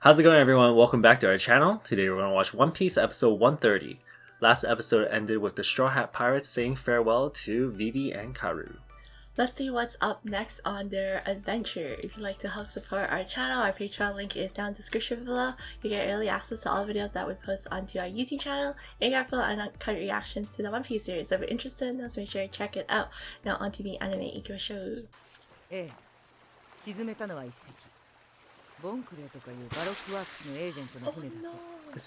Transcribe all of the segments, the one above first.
How's it going, everyone? Welcome back to our channel. Today we're going to watch One Piece episode 130. Last episode ended with the Straw Hat Pirates saying farewell to Vivi and Karu. Let's see what's up next on their adventure. If you'd like to help support our channel, our Patreon link is down in the description below. You get early access to all the videos that we post onto our YouTube channel, and you get full uncut reactions to the One Piece series. So if you're interested, let's make sure to check it out. Now on to the anime intro show. Is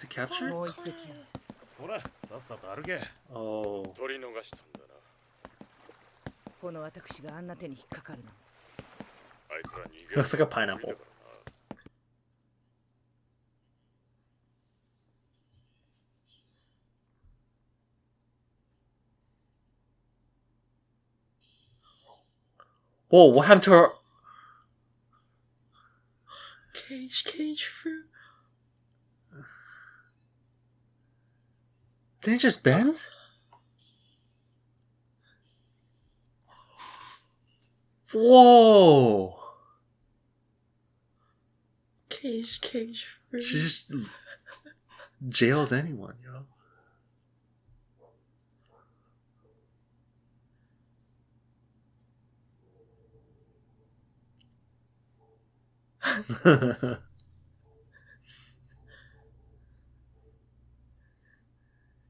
it captured? Oh. Looks like a pineapple. Whoa, what happened to her? Cage fruit. Did it just bend? Whoa! Cage fruit. She just jails anyone, yo.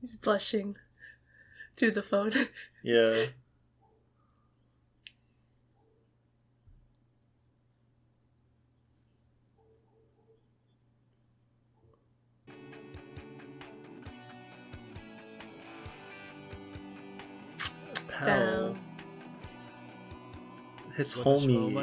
He's blushing through the phone. Yeah. Pal. His homie.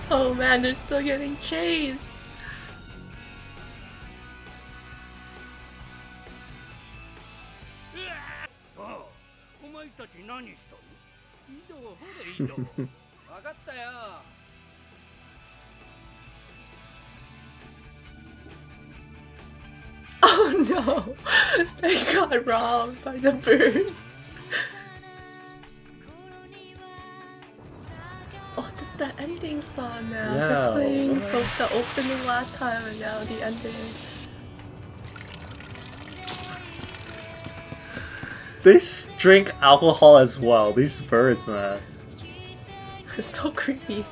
Oh man, they're still getting chased. Oh no! They got robbed by the birds. Oh, this is the ending song now. Yeah. They're playing both the opening last time and now the ending. They drink alcohol as well. These birds, man. It's so creepy.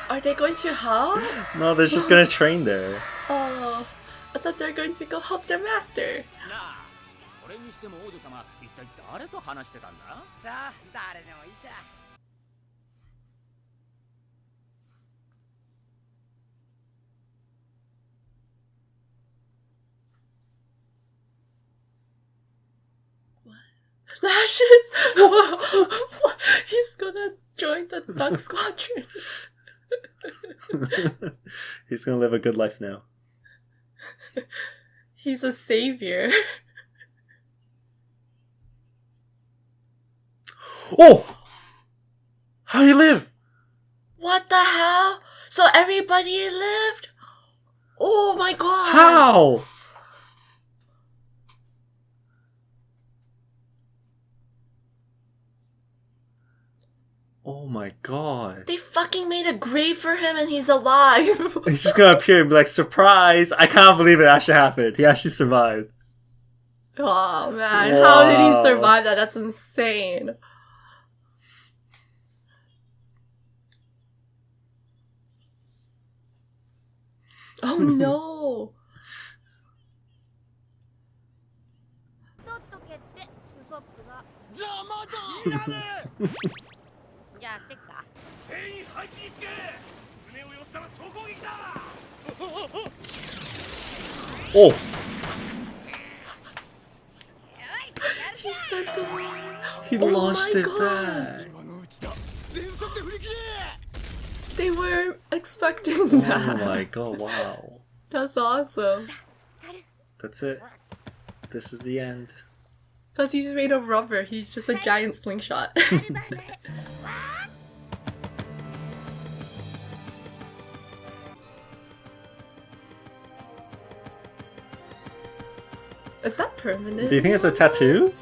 Are they going to help? No, they're just gonna train there. Oh, I thought they were going to go help their master. Lashes! He's gonna join the Duck Squadron. He's gonna live a good life now. He's a savior. Oh! How he live? What the hell? So everybody lived? Oh my god! How? Oh my god. They fucking made a grave for him and he's alive. He's just gonna appear and be like, surprise! I can't believe it actually happened. He actually survived. Oh man, Wow. how did he survive that? That's insane. Oh no. Oh! He sent the He launched it back. They were expecting that. Oh my god, wow. That's awesome. That's it. This is the end. Because he's made of rubber, he's just a giant slingshot. Is that permanent? Do you think it's a tattoo?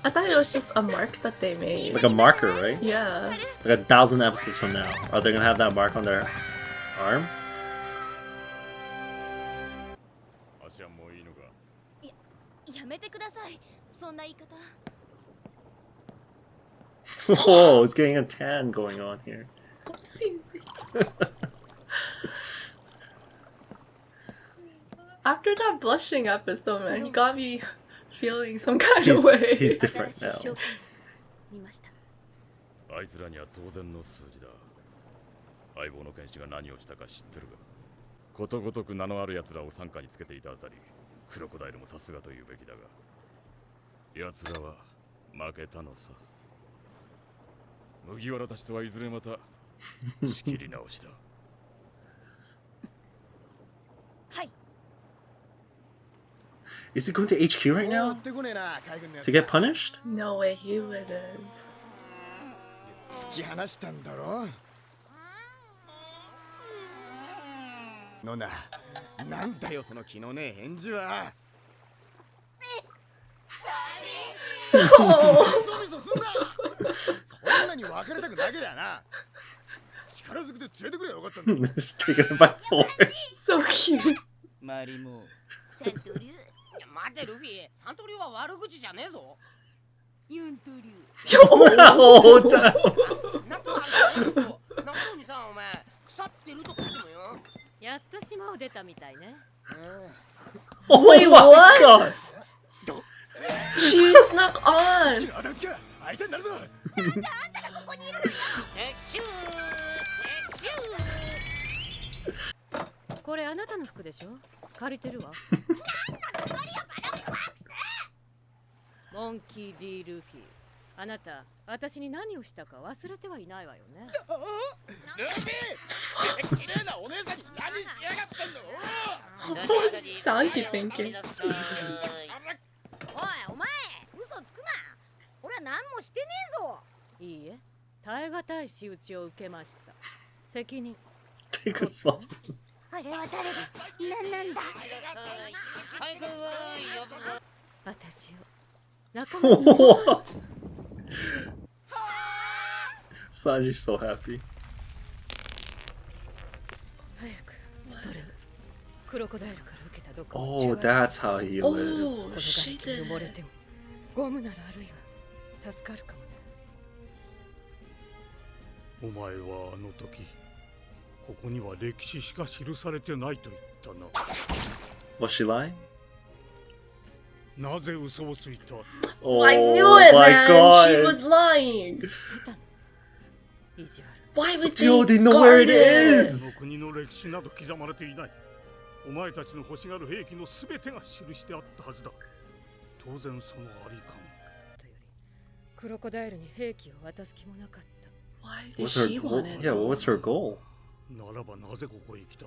I thought it was just a mark that they made. Like a marker, right? Yeah. Like 1,000 episodes from now. Are they gonna have that mark on their arm? Whoa, it's getting a tan going on here. After that blushing episode, man, he got me feeling some kind of way. He's different now. あいつらには当然の数字だ。相棒の剣士が何をしたか知ってるが、ことごとく名のある奴らを傘下につけていたあたり、クロコダイルもさすがと言うべきだが、奴らは負けたのさ。麦わらたちとはいずれまた仕切り直しだ。はい。 Is he going to HQ right now? To get punished? No way, he wouldn't. 突き放したんだろのな、なんだよその気のねえ返事は。そんなに別れたくなけりゃな。力ずくで連れてくればよかったんだ。Just taken it by force. So cute. マリモ。セントリュー。待てルフィ、サントリューは悪口じゃねえぞ。ユントリュー。Oh, damn. なんとあるか。なのにさ、お前腐ってるとか言ってもよ。やっと島を出たみたいね。Oh Wait, my what? god. She snuck on. 相手になるぞ。なんであんたがここにいるのよ。エクシュー。これあなたの服でしょ。借りてるわ。モンキー D ルフィ、あなた、私に何をしたか忘れてはいないわよね。ルフィ、綺麗なお姉さんに何しやがってんの。 What sound is she thinking? おい、お前、嘘つくな。俺は何もしてねえぞ。いいえ、耐え難い仕打ちを受けました。責任。Take responsibility. あれは誰だ。なんだ。私を仲間に。What? Sanji's so happy. 早くそれをクロコダイルから受けた毒を Oh, that's how he lived. Oh, この she ガレキに埋 did もれ it. てもゴムならあるいは助かるかもね。お前はあの時、ここには歴史しか記されてないと言ったな。 Was she lying? なぜ嘘をついた？ Oh I knew it, my man. god. She was lying. 知ってたの。意地悪。 Why would they Yo, they know where it guard it? この is. 国の歴史など刻まれていない。お前たちの欲しがる兵器のすべてが記してあったはずだ。当然そのありかも。とよりクロコダイルに兵器を渡す気もなかった。 Why What did was her she goal? want it? Yeah, what was her goal? ならばなぜここへ来た？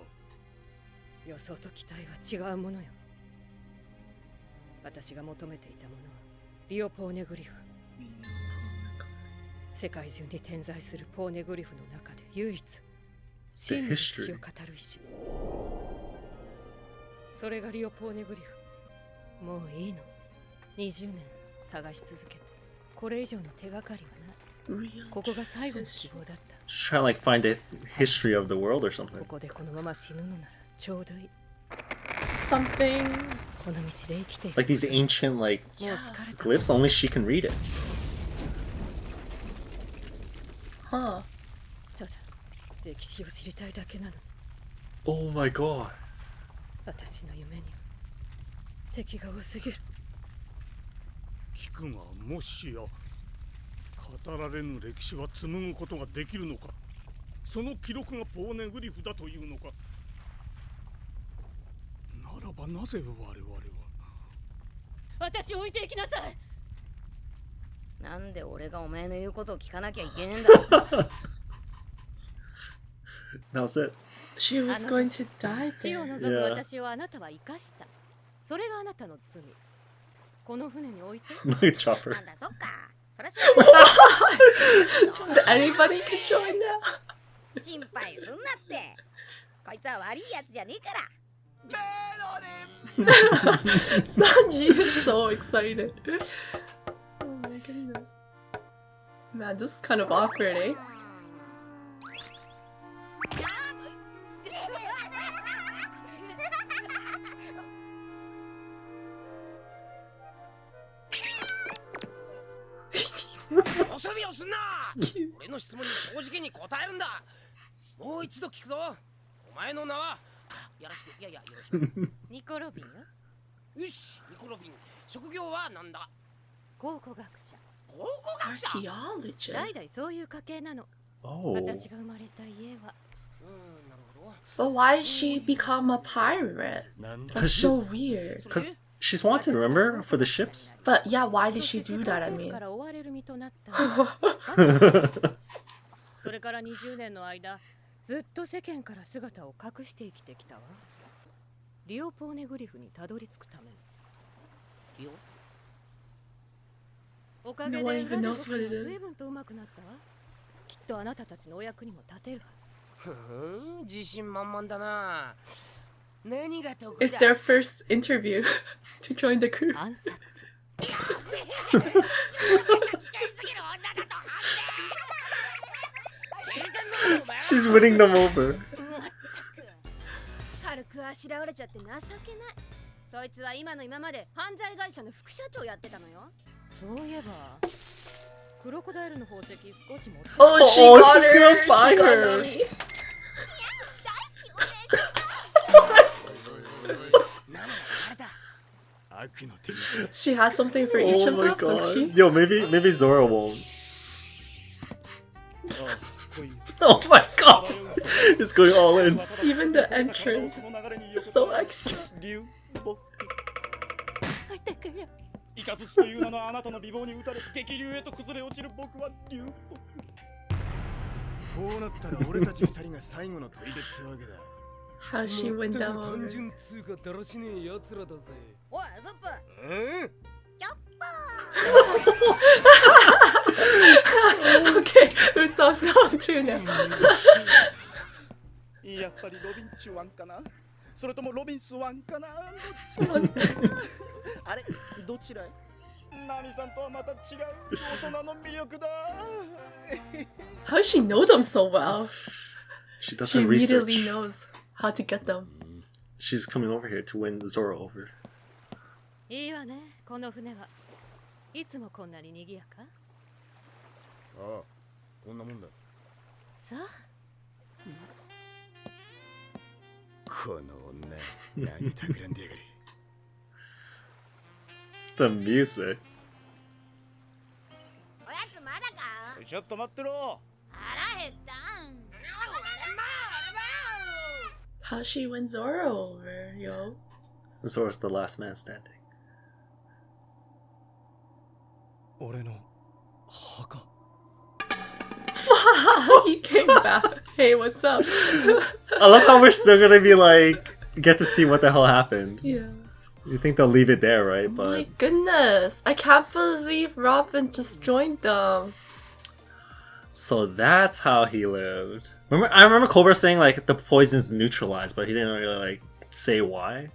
予想と期待は違うものよ。私が求めていたものはリオポーネグリフ。世界中に点在するポーネグリフの中で唯一真の歴史を語る石。それがリオポーネグリフ。もういいの。20年探し続けてこれ以上の手がかりはない。 Real ここが最後の希望だった。 She's trying to like find the history of the world or something. ここでこのまま死ぬのならちょうどいい。 something. この道で生きていく。 Like these ancient like もう疲れた。 glyphs, only she can read it. Huh. ただ歴史を知りたいだけなの。 Oh my god. 私の夢には敵が多すぎる。聞くが、もしや語られぬ歴史は紡ぐことができるのか。その記録がポーネグリフだというのか。ならばなぜ我々は。私を置いていきなさい。なんで俺がお前の言うことを聞かなきゃいけねえんだ。That was it. She was going to die 死を there. 望む Yeah. 私をあなたは生かした。それがあなたの罪。この船に置いて。 Like a chopper. なんだそっか。そらしょうが Just anybody could join now. 心配すんなって。こいつは悪いやつじゃねえから。 Sanji is so excited. Oh my goodness. Man, this is kind of awkward, eh? おそびをすんな。俺の質問に正直に答えるんだ。もう一度聞くぞ。お前の名はよろしく。いやいやよろしく。ニコ・ロビンよ。よし、ニコロビン。職業はなんだ。考古学者。考古学者。Archaeologist. 代々そういう家系なの。 Oh. 私が生まれた家は。なるほど。 But why did she become a pirate? That's so weird. Because she's wanted, remember? For the ships? But yeah, why did she do that? I そして世界政府 mean. から追われる身となったの。それから20年の間、ずっと世間から姿を隠して生きてきたわ。リオポーネグリフにたどり着くために。リオ。おかげで No one even ラジオ knows what it が随 is. 分と上手くなったわ。きっとあなたたちのお役にも立てるはず。自信満々だな。何が得 It's だ。 their first interview to join the crew. 暗殺。 She's winning them over. 軽くあしらわれちゃって情けない。そいつは今の今まで犯罪会社の副社長やってたのよ。そういえば、クロコダイルの宝石少し持って。 Oh, she Oh, got she's her. gonna She buy got her. Nami. 悪の手に She has something for each Oh of my them, does she? god. Yo, maybe Zora won't. あ来い Oh my god. It's going all in. Even the entrance is so extra. 流木イカズチという名のあなたの美貌に打たれ激流へと崩れ落ちる僕は流木こうなったら俺たち二人が最後の砦ってわけだ How she went down over. 単純つうかだらしねえ奴らだぜ。おい、ソップ。うん。 Okay, Usopp's song too now. やっぱりロビンチュワンかなそれともロビンスワンかなあれどちらへナミさんとはまた違う大人の魅力だ How does she know them so well? She does She her immediately research. knows how to get them. She's coming over here to win Zora over. いいわね、この船は。いつもこんなに賑やか。ああこんなもんださあ。この女何企んでやがる The music. おやつまだか。ちょっと待ってろ腹減ったん。 How she win Zoro over, yo? Zora's the last man standing. 俺の墓 He came back. Hey, what's up? I love how we're still gonna be like, get to see what the hell happened. Yeah. You think they'll leave it there, right? Oh But my goodness. I can't believe Robin just joined them. so that's how he lived. I remember Cobra saying like the poison's neutralized, but he didn't really like say why.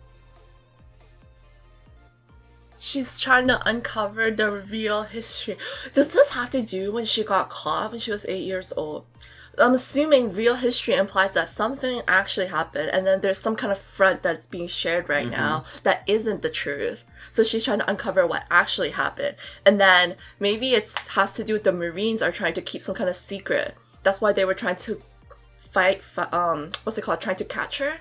She's trying to uncover the real history. Does this have to do when she got caught when she was 8 years old? I'm assuming real history implies that something actually happened and then there's some kind of front that's being shared right now that isn't the truth. So she's trying to uncover what actually happened. And then maybe it has to do with the Marines are trying to keep some kind of secret. That's why they were trying to fight, what's it called, trying to catch her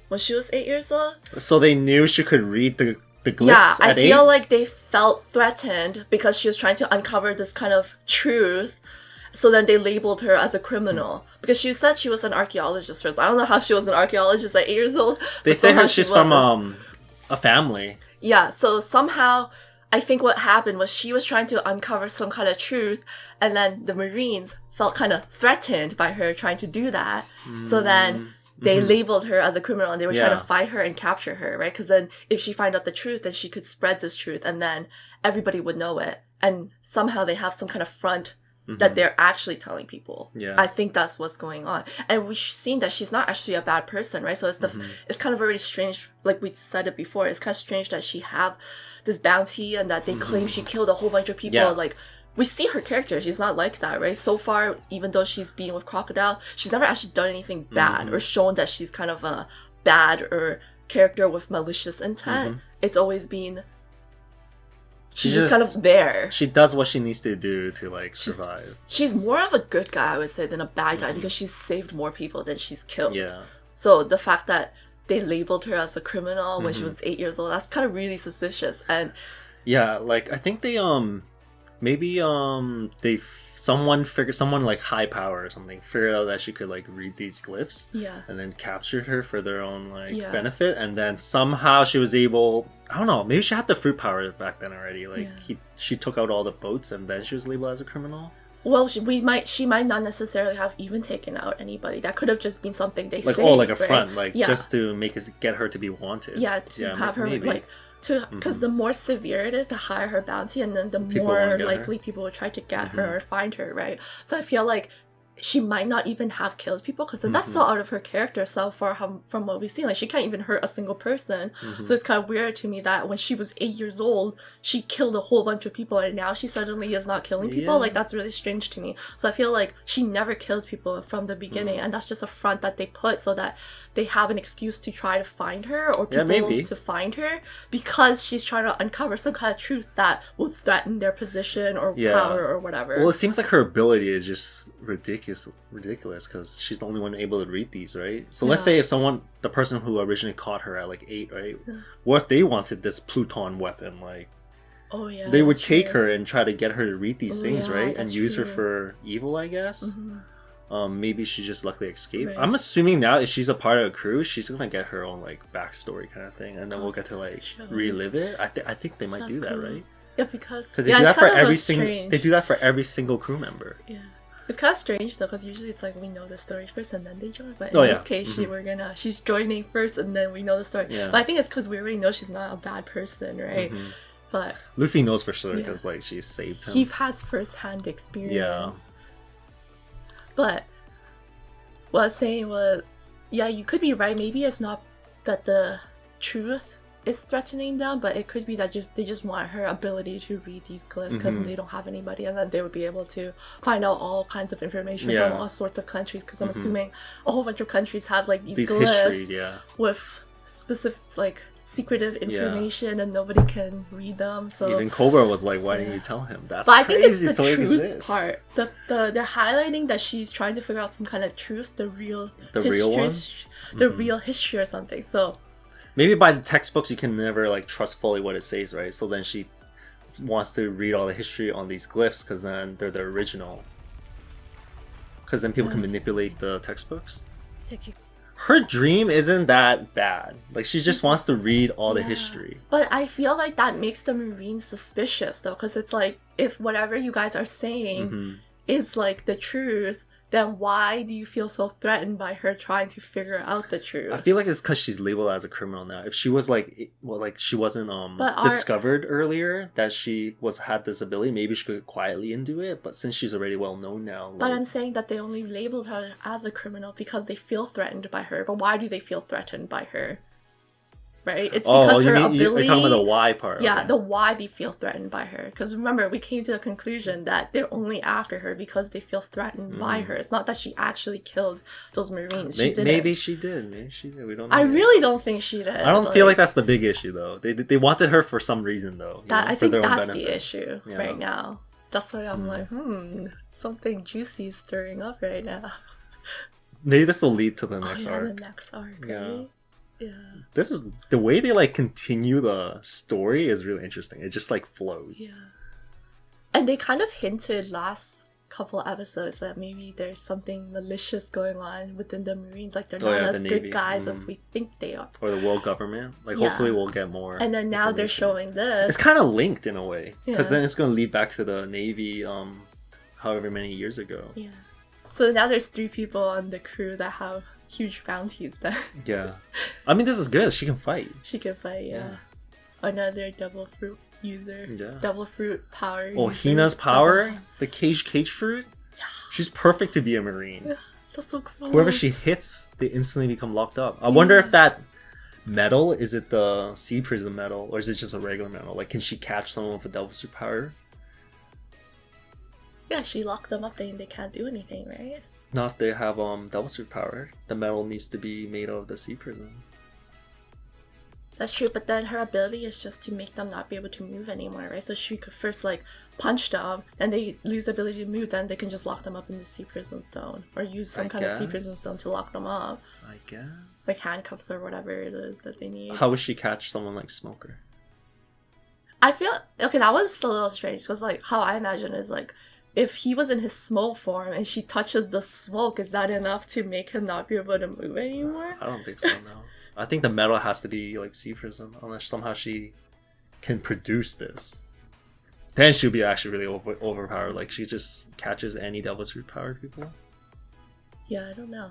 when she was 8 years old. So they knew she could read the glyphs Yeah, I at feel 8? like they felt threatened because she was trying to uncover this kind of truth. So then they labeled her as a criminal. Because she said she was an archaeologist first. I don't know how she was an archaeologist at 8 years old. They but say somehow her she she's from was. a family. Yeah, so somehow I think what happened was she was trying to uncover some kind of truth, and then the Marines felt kind of threatened by her trying to do that. So then they labeled her as a criminal, and they were trying to find her and capture her, right? Because then if she found out the truth, then she could spread this truth, and then everybody would know it. And somehow they have some kind of front that they're actually telling people. Yeah. I think that's what's going on. And we've seen that she's not actually a bad person, right? So it's it's kind of already strange, like we said it before, it's kind of strange that she have this bounty and that they claim she killed a whole bunch of people. Yeah. Like, we see her character, she's not like that, right? So far, even though she's being with Crocodile, she's never actually done anything bad or shown that she's kind of a bad or character with malicious intent. It's always been she's just kind of there. She does what she needs to do to like survive. She's more of a good guy, I would say, than a bad guy because she's saved more people than she's killed. Yeah. So the fact that they labeled her as a criminal when she was 8 years old, that's kind of really suspicious. And yeah, like I think they maybe someone like high power or something figured out that she could like read these glyphs. Yeah. And then captured her for their own like benefit, and then somehow she was able, I don't know, maybe she had the fruit power back then already. Like she took out all the boats and then she was labeled as a criminal. Well, she might not necessarily have even taken out anybody. That could have just been something they like say, like a right? front, like just to get her to be wanted. Yeah, to have her maybe. like because the more severe it is, the higher her bounty, and then the People more wanna get likely her. people will try to get her or find her, right? So I feel like she might not even have killed people because that's so out of her character so far from what we've seen. Like, she can't even hurt a single person. So it's kind of weird to me that when she was 8 years old, she killed a whole bunch of people, and now she suddenly is not killing people. Yeah. Like, that's really strange to me. So I feel like she never killed people from the beginning, and that's just a front that they put so that they have an excuse to try to find her or people to find her, because she's trying to uncover some kind of truth that will threaten their position or power or whatever. Well, it seems like her ability is just ridiculous because she's the only one able to read these, right? So let's say if the person who originally caught her at like 8, right? What if they wanted this Pluton weapon? Like, they would take her and try to get her to read these things, right? And use her for evil, I guess. Maybe she just luckily escaped. Right. I'm assuming now if she's a part of a crew, she's gonna get her own like backstory kind of thing, and then we'll get to like relive it. I think they might do that, cool. right? Yeah, because they do that for every single. They do that for every single crew member. Yeah, it's kind of strange though, because usually it's like we know the story first and then they join. But in this case, she's joining first and then we know the story. Yeah. But I think it's because we already know she's not a bad person, right? But Luffy knows for sure because like she saved him. He has first-hand experience. Yeah. But what I was saying was, yeah, you could be right. Maybe it's not that the truth is threatening them, but it could be that they just want her ability to read these glyphs because they don't have anybody, and then they would be able to find out all kinds of information from all sorts of countries, because I'm assuming a whole bunch of countries have like these glyphs history, with specific like secretive information and nobody can read them. So even Cobra was like, why didn't you tell him? That's but crazy. I think it's the so it truth exists. part. They're highlighting that she's trying to figure out some kind of truth, the real history or something. So maybe by the textbooks you can never like trust fully what it says, right? So then she wants to read all the history on these glyphs because then they're the original. Because then people can manipulate the textbooks. Her dream isn't that bad. Like, she just wants to read all the history. But I feel like that makes the Marines suspicious, though, because it's like, if whatever you guys are saying is like the truth, then why do you feel so threatened by her trying to figure out the truth? I feel like it's because she's labeled as a criminal now. If she was like, she wasn't discovered earlier that she had this ability, maybe she could quietly undo it. But since she's already well known now, but I'm saying that they only labeled her as a criminal because they feel threatened by her. But why do they feel threatened by her? Right? It's because her ability. You're talking about the why part. Yeah, okay. the why they feel threatened by her. Because remember, we came to the conclusion that they're only after her because they feel threatened by her. It's not that she actually killed those Marines. Maybe she did. We don't know. I really don't think she did. I don't feel like that's the big issue, though. They wanted her for some reason, though. I think that's the issue right now. That's why I'm like, something juicy is stirring up right now. Maybe this will lead to the next arc. The next arc, right? Yeah. This is the way they like continue the story is really interesting. It just like flows. Yeah. And they kind of hinted last couple episodes that maybe there's something malicious going on within the Marines, like they're Oh, not yeah, as the good Navy. guys as we think they are. Or the world government. Like, Yeah. hopefully we'll get more. And then now they're information. showing this. It's kind of linked in a way. Because Yeah. then it's going to lead back to the Navy, however many years ago. Yeah. So now there's 3 people on the crew that have huge bounties that Yeah. I mean, this is good. She can fight. she can fight, yeah. Another double fruit user. Yeah. Double fruit power. Oh, user. Hina's That's power? so- The cage fruit? She's perfect to be a Marine. That's so cool. Whoever she hits, they instantly become locked up. I wonder if that metal, is it the sea prism metal, or is it just a regular metal? Like, can she catch someone with a double suit power? Yeah, she locked them up and they can't do anything, right? Not if they have double suit power. The metal needs to be made of the sea prism. That's true, but then her ability is just to make them not be able to move anymore, right? So she could first like punch them, and they lose the ability to move, then they can just lock them up in the sea prism stone, or use some I kind of sea guess. prism stone to lock them up, I guess. like handcuffs or whatever it is that they need. How would she catch someone like Smoker? I feel okay. That was a little strange because like how I imagine is like if he was in his smoke form and she touches the smoke, is that enough to make him not be able to move anymore? I don't think so, no. I think the metal has to be like sea prism, unless somehow she can produce this. Then she'll be actually really overpowered. Like, she just catches any double suit powered people. Yeah, I don't know.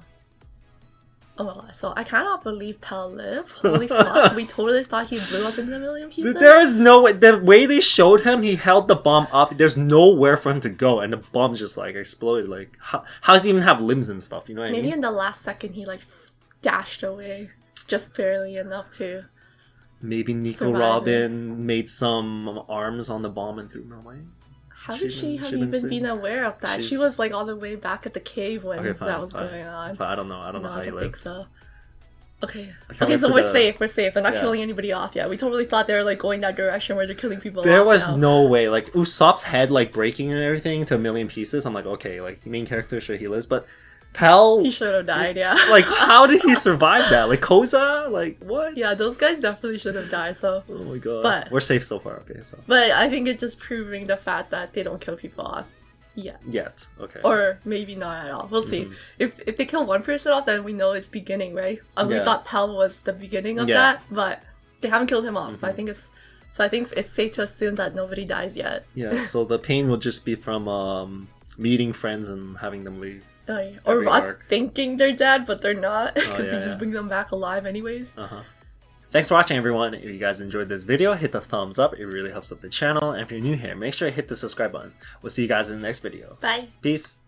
Oh my god, so I cannot believe Pell lived. Holy fuck, we totally thought he blew up into a million pieces. There is no way. The way they showed him, he held the bomb up. There's nowhere for him to go, and the bomb just like exploded. Like, how does he even have limbs and stuff? You know what I Maybe mean? in the last second he like dashed away just barely enough to. Maybe Nico survive Robin made some arms on the bomb and threw them away. How She did she didn't- have she didn't even say. been aware of that? She She's- was like all the way back at the cave when Okay, fine. that was fine, going on. fine. I don't know. I don't know No, how I he don't think lived. so. Okay. I can't Okay, wait so for we're the- safe. We're safe. They're not Yeah. killing anybody off yet. We totally thought they were like going that direction where they're killing people There off was now. no way. Like, Usopp's head like breaking and everything to a million pieces. I'm like, okay, like the main character, sure he lives, but Pell, He should have died, yeah. like, how did he survive that? Like, Koza, like what? Yeah, those guys definitely should have died, so. Oh my god. But- we're safe so far. Okay, so But I think it's just proving the fact that they don't kill people off yet. yet, okay. Or maybe not at all. We'll see. Mhm. If they kill one person off, then we know it's beginning, right? We Yeah. thought Pell was the beginning of Yeah. that, but they haven't killed him off, so I Mhm. think it's safe to assume that nobody dies yet. Yeah, so the pain will just be from meeting friends and having them leave. Oh, yeah. Or Every Ross arc. thinking they're dead, but they're not, because yeah, they just yeah. bring them back alive anyways. Thanks for watching, everyone. If you guys enjoyed this video, hit the thumbs up. It really helps up the channel. And if you're new here, make sure to hit the subscribe button. We'll see you guys in the next video. Bye! Peace.